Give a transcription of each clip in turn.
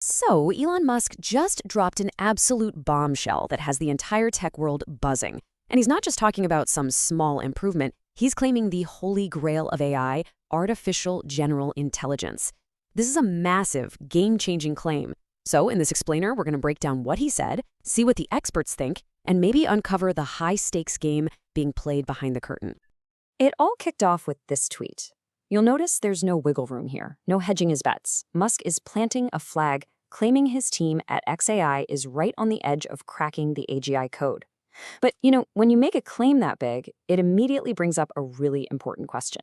So, Elon Musk just dropped an absolute bombshell that has the entire tech world buzzing. And he's not just talking about some small improvement, he's claiming the holy grail of AI, artificial general intelligence. This is a massive, game-changing claim. So, in this explainer, we're going to break down what he said, see what the experts think, and maybe uncover the high-stakes game being played behind the curtain. It all kicked off with this tweet. You'll notice there's no wiggle room here, no hedging his bets. Musk is planting a flag, claiming his team at XAI is right on the edge of cracking the AGI code. But, when you make a claim that big, it immediately brings up a really important question.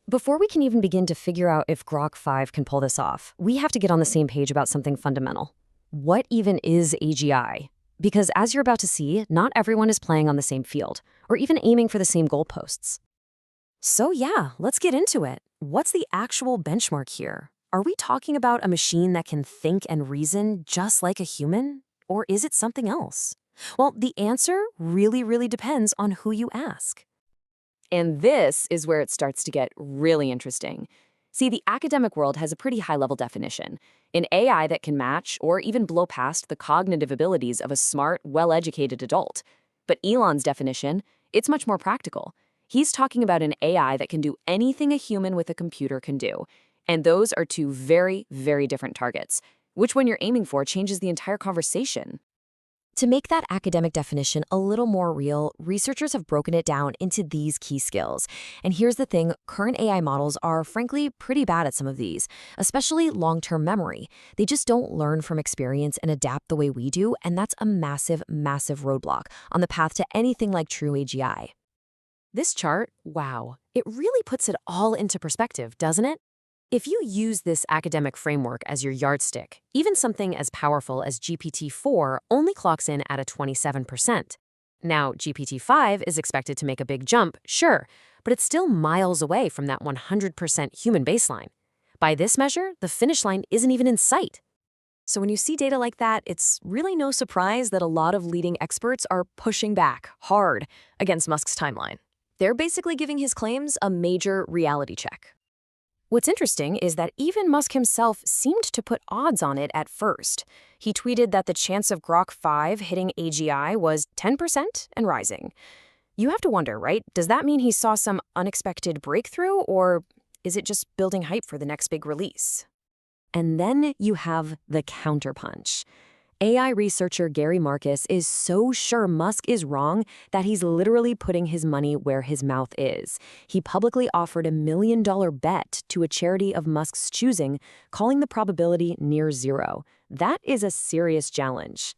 Before we can even begin to figure out if Grok 5 can pull this off, we have to get on the same page about something fundamental. What even is AGI? Because as you're about to see, not everyone is playing on the same field, or even aiming for the same goalposts. So yeah, let's get into it. What's the actual benchmark here? Are we talking about a machine that can think and reason just like a human? Or is it something else? Well, the answer really depends on who you ask. And this is where it starts to get really interesting. See, the academic world has a pretty high-level definition, an AI that can match or even blow past the cognitive abilities of a smart, well-educated adult. But Elon's definition, it's much more practical. He's talking about an AI that can do anything a human with a computer can do. And those are two very different targets. Which one you're aiming for changes the entire conversation. To make that academic definition a little more real, researchers have broken it down into these key skills. And here's the thing, current AI models are frankly pretty bad at some of these, especially long-term memory. They just don't learn from experience and adapt the way we do, and that's a massive roadblock on the path to anything like true AGI. This chart, wow, it really puts it all into perspective, doesn't it? If you use this academic framework as your yardstick, even something as powerful as GPT-4 only clocks in at a 27%. Now, GPT-5 is expected to make a big jump, sure, but it's still miles away from that 100% human baseline. By this measure, the finish line isn't even in sight. So when you see data like that, it's really no surprise that a lot of leading experts are pushing back hard against Musk's timeline. They're basically giving his claims a major reality check. What's interesting is that even Musk himself seemed to put odds on it at first. He tweeted that the chance of Grok 5 hitting AGI was 10% and rising. You have to wonder, right? Does that mean he saw some unexpected breakthrough, or is it just building hype for the next big release? And then you have the counterpunch. AI researcher Gary Marcus is so sure Musk is wrong that he's literally putting his money where his mouth is. He publicly offered a $1 million bet to a charity of Musk's choosing, calling the probability near zero. That is a serious challenge.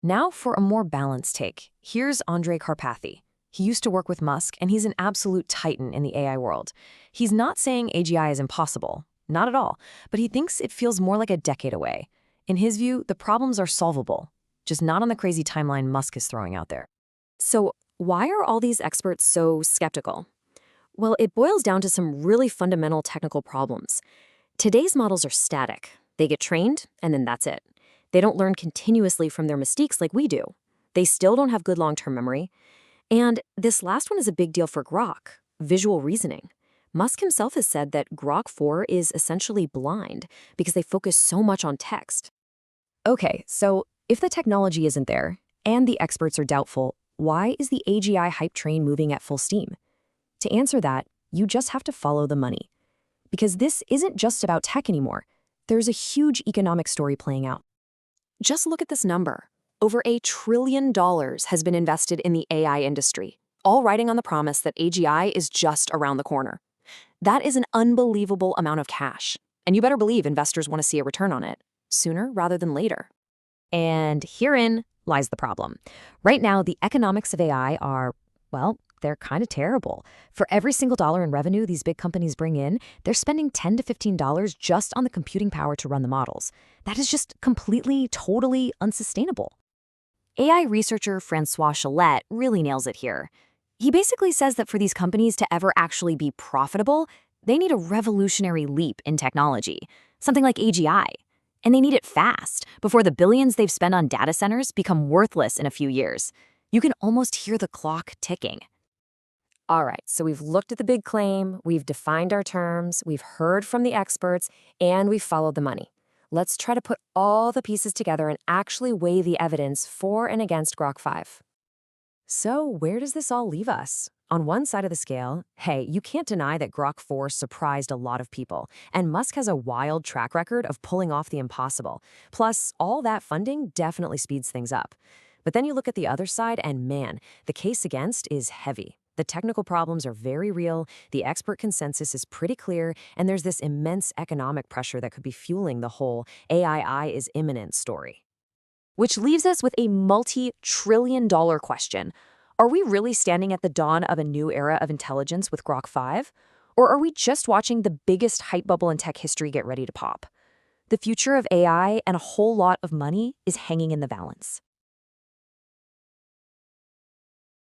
Now for a more balanced take. Here's Andrej Karpathy. He used to work with Musk, and he's an absolute titan in the AI world. He's not saying AGI is impossible, not at all, but he thinks it feels more like a decade away. In his view, the problems are solvable, just not on the crazy timeline Musk is throwing out there. So why are all these experts so skeptical? Well, it boils down to some really fundamental technical problems. Today's models are static. They get trained, and then that's it. They don't learn continuously from their mistakes like we do. They still don't have good long-term memory. And this last one is a big deal for Grok, visual reasoning. Musk himself has said that Grok 4 is essentially blind because they focus so much on text. Okay, so if the technology isn't there, and the experts are doubtful, why is the AGI hype train moving at full steam? To answer that, you just have to follow the money. Because this isn't just about tech anymore. There's a huge economic story playing out. Just look at this number. Over $1 trillion has been invested in the AI industry, all riding on the promise that AGI is just around the corner. That is an unbelievable amount of cash, and you better believe investors want to see a return on it, sooner rather than later. And herein lies the problem. Right now, the economics of AI are, well, they're kind of terrible. For every single dollar in revenue these big companies bring in, they're spending $10 to $15 just on the computing power to run the models. That is just completely, totally unsustainable. AI researcher Francois Chalette really nails it here. He basically says that for these companies to ever actually be profitable, they need a revolutionary leap in technology, something like AGI. And they need it fast, before the billions they've spent on data centers become worthless in a few years. You can almost hear the clock ticking. All right, so we've looked at the big claim, we've defined our terms, we've heard from the experts, and we've followed the money. Let's try to put all the pieces together and actually weigh the evidence for and against Grok 5. So, where does this all leave us? On one side of the scale, hey, you can't deny that Grok 4 surprised a lot of people, and Musk has a wild track record of pulling off the impossible. Plus, all that funding definitely speeds things up. But then you look at the other side, and man, the case against is heavy. The technical problems are very real, the expert consensus is pretty clear, and there's this immense economic pressure that could be fueling the whole AI is imminent story. Which leaves us with a multi-trillion-dollar question. Are we really standing at the dawn of a new era of intelligence with Grok 5? Or are we just watching the biggest hype bubble in tech history get ready to pop? The future of AI and a whole lot of money is hanging in the balance.